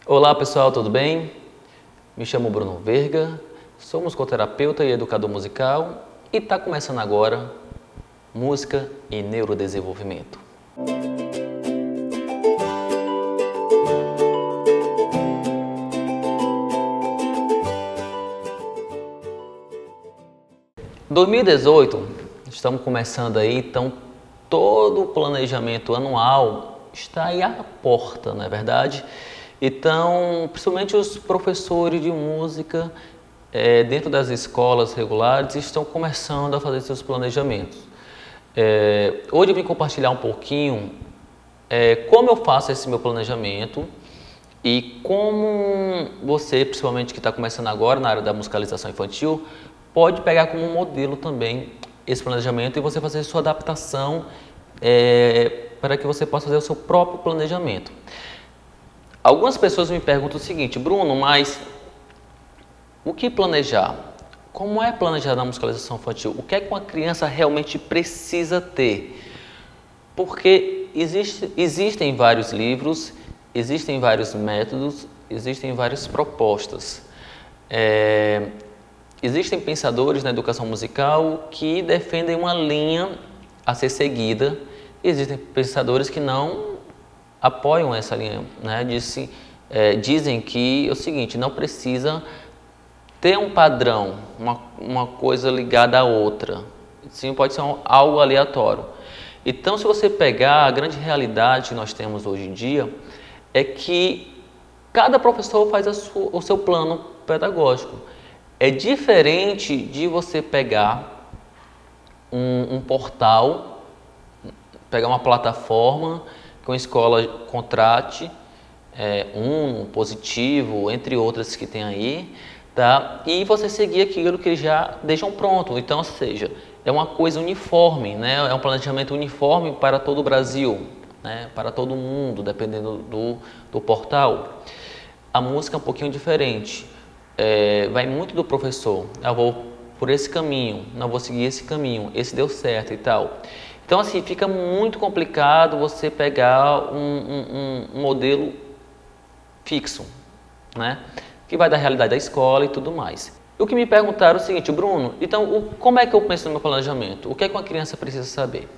Olá pessoal, tudo bem? Me chamo Bruno Verga, sou musicoterapeuta e educador musical e está começando agora Música e Neurodesenvolvimento. Em 2018, estamos começando aí, então todo o planejamento anual está aí à porta, não é verdade? Então, principalmente os professores de música dentro das escolas regulares estão começando a fazer seus planejamentos. Hoje eu vim compartilhar um pouquinho como eu faço esse meu planejamento e como você, principalmente que está começando agora na área da musicalização infantil, pode pegar como modelo também esse planejamento e você fazer sua adaptação para que você possa fazer o seu próprio planejamento. Algumas pessoas me perguntam o seguinte: Bruno, mas o que planejar? Como é planejar na musicalização infantil? O que é que uma criança realmente precisa ter? Porque existem vários livros, existem vários métodos, existem várias propostas. Existem pensadores na educação musical que defendem uma linha a ser seguida, existem pensadores que não apoiam essa linha, né? Dizem que é o seguinte: não precisa ter um padrão, uma coisa ligada à outra, sim, pode ser algo aleatório. Então, se você pegar a grande realidade que nós temos hoje em dia, é que cada professor faz o seu plano pedagógico. É diferente de você pegar um portal, pegar uma plataforma que uma escola contrate, Positivo, entre outras que tem aí, tá? E você seguir aquilo que eles já deixam pronto. Então, ou seja, é uma coisa uniforme, né? É um planejamento uniforme para todo o Brasil, né? Para todo mundo, dependendo do portal. A música é um pouquinho diferente. Vai muito do professor. Eu vou por esse caminho, não vou seguir esse caminho, esse deu certo e tal. Então, assim, fica muito complicado você pegar um modelo fixo, né? Que vai da realidade da escola e tudo mais. O que me perguntaram é o seguinte: Bruno, então como é que eu penso no meu planejamento? O que é que uma criança precisa saber?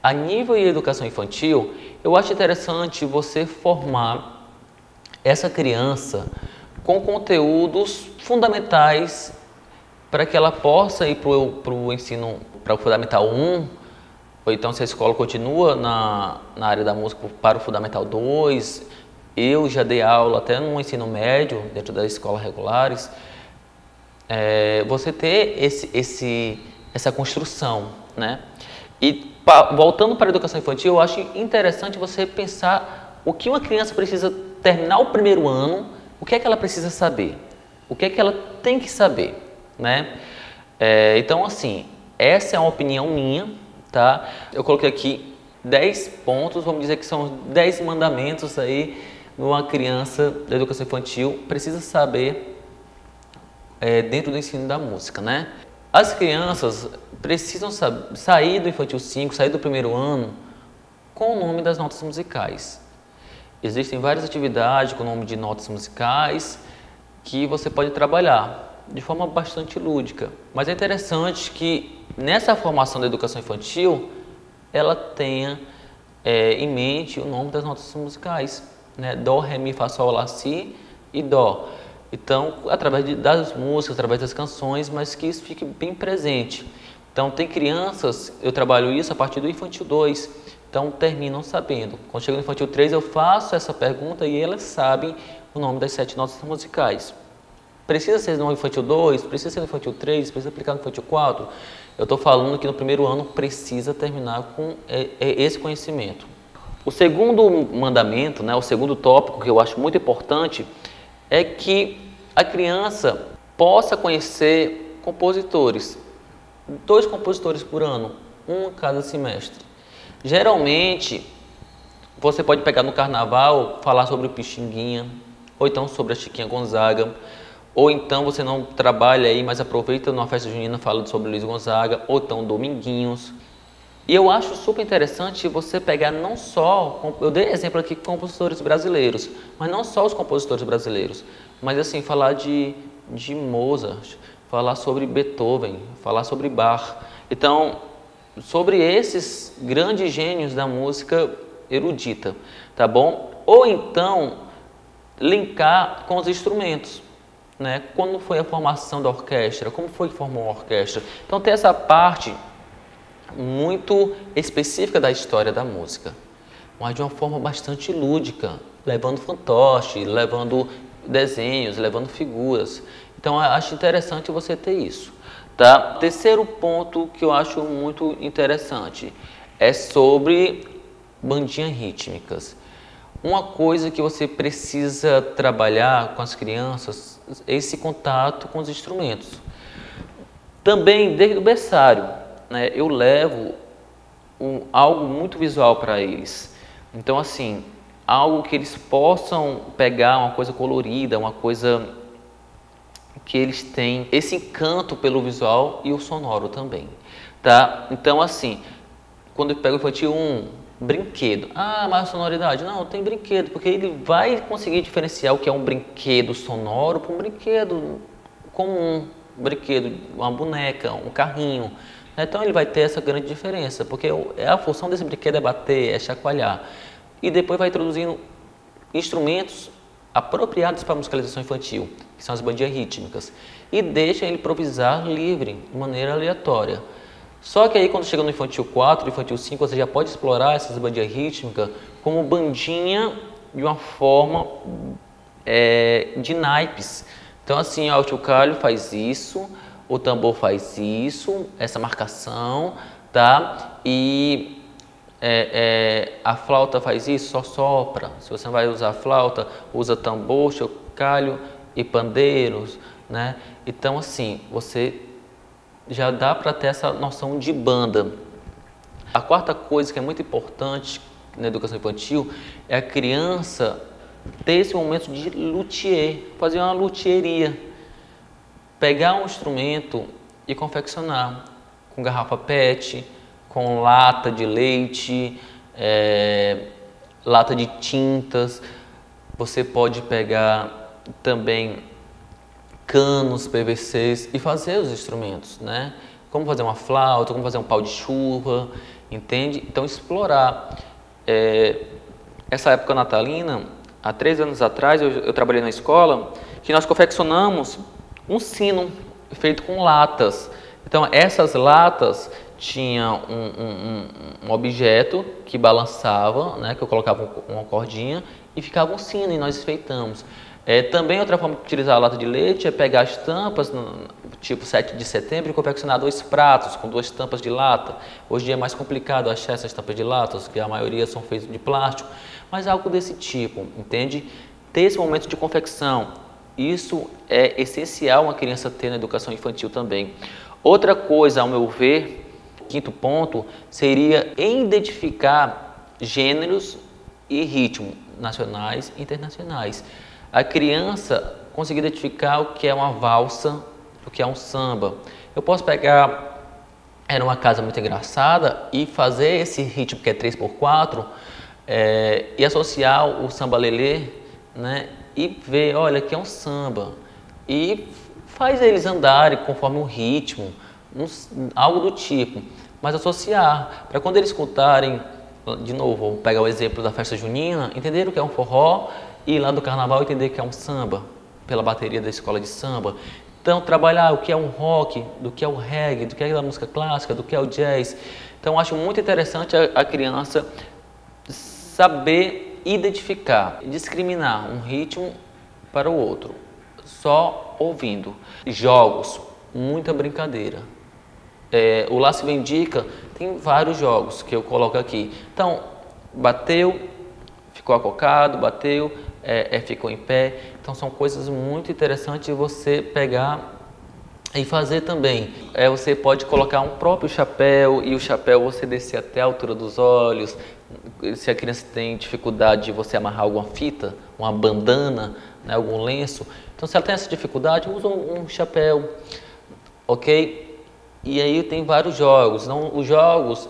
A nível de educação infantil, eu acho interessante você formar essa criança com conteúdos fundamentais para que ela possa ir para o ensino, para o Fundamental 1, ou então se a escola continua na área da música para o Fundamental 2, eu já dei aula até no ensino médio, dentro das escolas regulares, você ter essa construção, né? E voltando para a educação infantil, eu acho interessante você pensar o que uma criança precisa terminar o primeiro ano, o que é que ela precisa saber, o que é que ela tem que saber, né? Então, assim, essa é uma opinião minha, tá? Eu coloquei aqui 10 pontos, vamos dizer que são 10 mandamentos aí uma criança da educação infantil precisa saber dentro do ensino da música, né? As crianças precisam sair do infantil 5, sair do primeiro ano com o nome das notas musicais. Existem várias atividades com o nome de notas musicais que você pode trabalhar de forma bastante lúdica, mas é interessante que nessa formação da educação infantil ela tenha em mente o nome das notas musicais, né? Dó, Ré, Mi, Fá, Sol, Lá, Si e Dó. Então, através das músicas, através das canções, mas que isso fique bem presente. Então, tem crianças, eu trabalho isso a partir do infantil 2, então terminam sabendo. Quando chega no infantil 3, eu faço essa pergunta e elas sabem o nome das 7 notas musicais. Precisa ser no infantil 2, precisa ser no infantil 3, precisa aplicar no infantil 4. Eu estou falando que no primeiro ano precisa terminar com esse conhecimento. O segundo mandamento, né, o segundo tópico que eu acho muito importante é que a criança possa conhecer compositores. 2 compositores por ano, um a cada semestre. Geralmente, você pode pegar no carnaval, falar sobre o Pixinguinha, ou então sobre a Chiquinha Gonzaga, ou então você não trabalha aí, mas aproveita numa festa junina falando sobre Luiz Gonzaga, ou então Dominguinhos. E eu acho super interessante você pegar não só, eu dei exemplo aqui com compositores brasileiros, mas não só os compositores brasileiros, mas assim, falar de Mozart, falar sobre Beethoven, falar sobre Bach. Então, sobre esses grandes gênios da música erudita, tá bom? Ou então, linkar com os instrumentos, né? Quando foi a formação da orquestra, como foi que formou a orquestra. Então, tem essa parte muito específica da história da música, mas de uma forma bastante lúdica, levando fantoche, levando desenhos, levando figuras. Então, eu acho interessante você ter isso, tá? Terceiro ponto que eu acho muito interessante é sobre bandinhas rítmicas. Uma coisa que você precisa trabalhar com as crianças é esse contato com os instrumentos. Também, desde o berçário, né, eu levo algo muito visual para eles. Então, assim, algo que eles possam pegar, uma coisa colorida, uma coisa que eles têm esse encanto pelo visual e o sonoro também, tá? Então, assim, quando eu pego infantil 1, brinquedo. Ah, mas a sonoridade? Não, tem brinquedo, porque ele vai conseguir diferenciar o que é um brinquedo sonoro para um brinquedo comum, um brinquedo, uma boneca, um carrinho. Então ele vai ter essa grande diferença, porque a função desse brinquedo é bater, é chacoalhar. E depois vai introduzindo instrumentos apropriados para a musicalização infantil, que são as bandinhas rítmicas, e deixa ele improvisar livre, de maneira aleatória. Só que aí quando chega no infantil 4, infantil 5, você já pode explorar essas bandinhas rítmicas como bandinha de uma forma de naipes. Então assim, ó, o chocalho faz isso, o tambor faz isso, essa marcação, tá? E a flauta faz isso, só sopra. Se você não vai usar flauta, usa tambor, chocalho e pandeiros, né? Então assim, você já dá para ter essa noção de banda. A quarta coisa que é muito importante na educação infantil é a criança ter esse momento de luthier, fazer uma luthieria. Pegar um instrumento e confeccionar com garrafa PET, com lata de leite, lata de tintas. Você pode pegar também canos PVCs e fazer os instrumentos, né? Como fazer uma flauta, como fazer um pau de chuva, entende? Então explorar. Essa época natalina, há 3 anos atrás, eu trabalhei na escola, que nós confeccionamos um sino feito com latas. Então essas latas tinham um objeto que balançava, né, que eu colocava uma cordinha e ficava um sino e nós enfeitamos. Também outra forma de utilizar a lata de leite é pegar as tampas, tipo 7 de setembro, e confeccionar 2 pratos com 2 tampas de lata. Hoje em dia é mais complicado achar essas tampas de lata, porque a maioria são feitas de plástico, mas algo desse tipo, entende? Ter esse momento de confecção, isso é essencial uma criança ter na educação infantil também. Outra coisa, ao meu ver, quinto ponto, seria identificar gêneros e ritmos nacionais e internacionais. A criança conseguir identificar o que é uma valsa, o que é um samba. Eu posso pegar, era uma casa muito engraçada, e fazer esse ritmo que é 3x4 e associar o samba lelê, né? E ver, olha, aqui é um samba. E faz eles andarem conforme o ritmo, algo do tipo. Mas associar, para quando eles escutarem, de novo, vou pegar o exemplo da festa junina, entender o que é um forró, e lá do carnaval entender que é um samba, pela bateria da escola de samba. Então, trabalhar o que é um rock, do que é o reggae, do que é a música clássica, do que é o jazz. Então, acho muito interessante a criança saber identificar, discriminar um ritmo para o outro, só ouvindo. Jogos, muita brincadeira. O Lá Se Vem Dica tem vários jogos que eu coloco aqui. Então, bateu, ficou acocado, bateu, ficou em pé. Então, são coisas muito interessantes de você pegar e fazer também. Você pode colocar um próprio chapéu, e o chapéu você descer até a altura dos olhos. Se a criança tem dificuldade de você amarrar alguma fita, uma bandana, né, algum lenço, então se ela tem essa dificuldade, usa um chapéu, ok? E aí tem vários jogos. Então, os jogos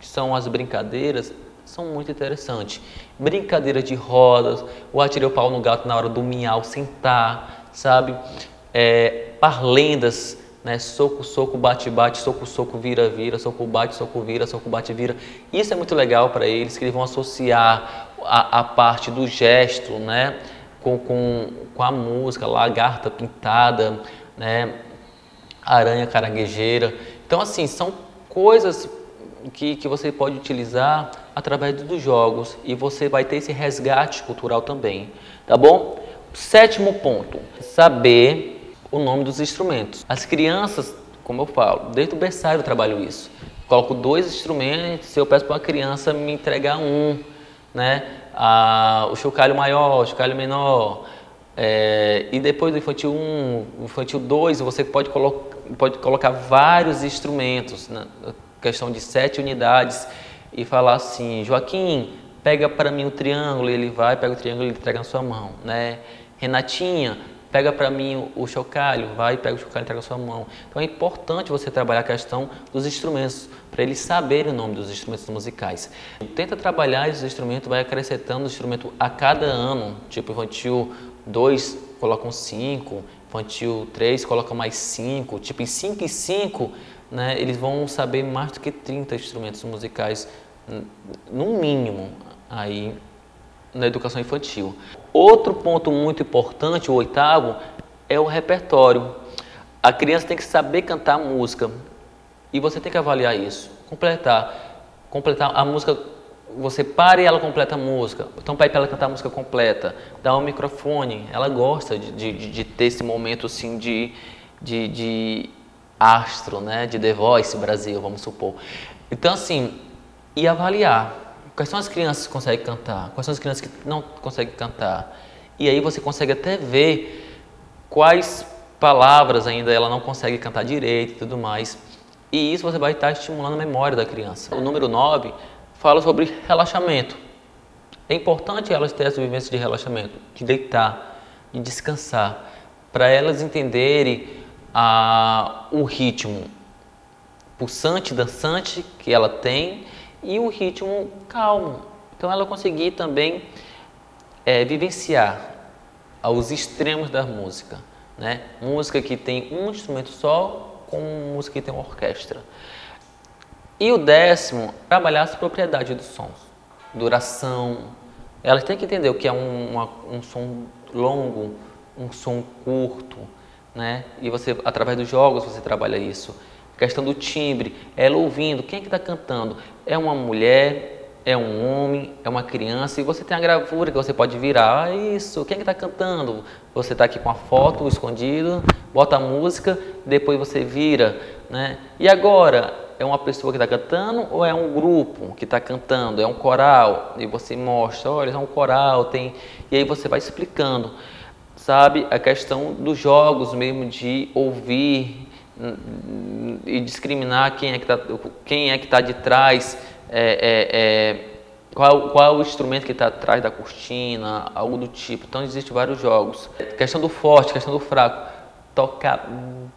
que são as brincadeiras, são muito interessantes. Brincadeiras de rodas, o atirei o pau no gato na hora do miau sentar, sabe? Parlendas, né? Soco, soco, bate, bate, soco, soco, vira, vira, soco, bate, soco, vira, soco, bate, vira. Isso é muito legal para eles, que eles vão associar a parte do gesto, né? Com a música, lagarta pintada, né? Aranha caranguejeira. Então, assim, são coisas que você pode utilizar através dos jogos e você vai ter esse resgate cultural também, tá bom? Sétimo ponto, saber o nome dos instrumentos. As crianças, como eu falo, desde o berçário eu trabalho isso. Coloco 2 instrumentos, se eu peço para uma criança me entregar um, né? O chocalho maior, o chocalho menor, e depois do infantil 1, infantil 2, você pode colocar vários instrumentos, né? Questão de 7 unidades e falar assim, Joaquim, pega para mim o triângulo, ele vai, pega o triângulo e ele entrega na sua mão, né? Renatinha, pega para mim o chocalho, vai, pega o chocalho e entrega na sua mão. Então é importante você trabalhar a questão dos instrumentos, para eles saberem o nome dos instrumentos musicais. Tenta trabalhar esses instrumentos, vai acrescentando o instrumento a cada ano, tipo infantil 2 coloca um 5, infantil 3 coloca mais 5, tipo em 5 e 5, né, eles vão saber mais do que 30 instrumentos musicais, no mínimo, aí na educação infantil. Outro ponto muito importante, o 8º, é o repertório. A criança tem que saber cantar música e você tem que avaliar isso, completar a música. Você para e ela completa a música. Então pede para ela cantar a música completa, dá um microfone, ela gosta de ter esse momento assim de astro, né, de The Voice Brasil, vamos supor. Então assim, e avaliar quais são as crianças que conseguem cantar, quais são as crianças que não conseguem cantar. E aí você consegue até ver quais palavras ainda ela não consegue cantar direito e tudo mais. E isso você vai estar estimulando a memória da criança. O número 9 fala sobre relaxamento. É importante elas terem essa vivência de relaxamento, de deitar, de descansar, para elas entenderem o ritmo pulsante, dançante que ela tem e o ritmo calmo. Então ela conseguir também vivenciar os extremos da música, né? Música que tem um instrumento só com música que tem uma orquestra. E o 10º, trabalhar as propriedades dos sons, duração. Elas têm que entender o que é um som longo, um som curto, né? E você, através dos jogos, você trabalha isso. A questão do timbre, ela ouvindo, quem é que está cantando? É uma mulher, é um homem, é uma criança, e você tem a gravura que você pode virar, isso, quem é que está cantando? Você está aqui com a foto escondido, bota a música, depois você vira, né? E agora, é uma pessoa que está cantando ou é um grupo que está cantando? É um coral? E você mostra, olha, é um coral, tem... E aí você vai explicando, sabe? A questão dos jogos mesmo, de ouvir e discriminar quem é que está de trás, qual é o instrumento que está atrás da cortina, algo do tipo. Então, existem vários jogos. Questão do forte, questão do fraco. Tocar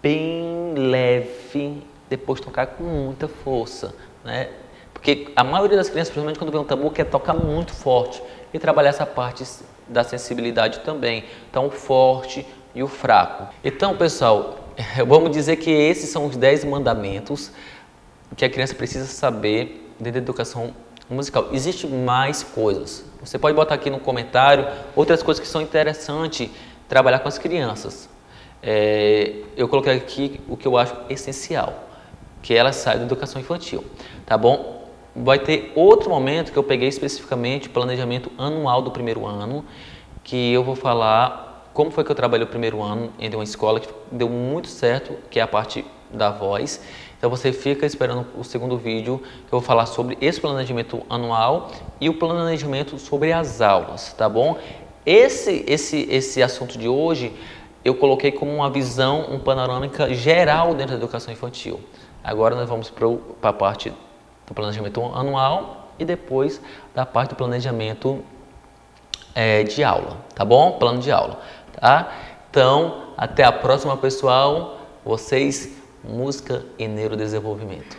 bem leve, depois tocar com muita força, né? Porque a maioria das crianças, principalmente quando vê um tambor, quer tocar muito forte e trabalhar essa parte da sensibilidade também. Então, o forte e o fraco. Então, pessoal, vamos dizer que esses são os 10 mandamentos que a criança precisa saber dentro da educação musical. Existem mais coisas. Você pode botar aqui no comentário outras coisas que são interessantes trabalhar com as crianças. Eu coloquei aqui o que eu acho essencial, que ela sai da educação infantil, tá bom? Vai ter outro momento que eu peguei especificamente, planejamento anual do primeiro ano, que eu vou falar como foi que eu trabalhei o primeiro ano em uma escola que deu muito certo, que é a parte da voz. Então você fica esperando o segundo vídeo, que eu vou falar sobre esse planejamento anual e o planejamento sobre as aulas, tá bom? Esse assunto de hoje eu coloquei como uma visão, uma panorâmica geral dentro da educação infantil. Agora nós vamos para a parte do planejamento anual e depois da parte do planejamento de aula, tá bom? Plano de aula, tá? Então, até a próxima, pessoal. Vocês, música e neurodesenvolvimento.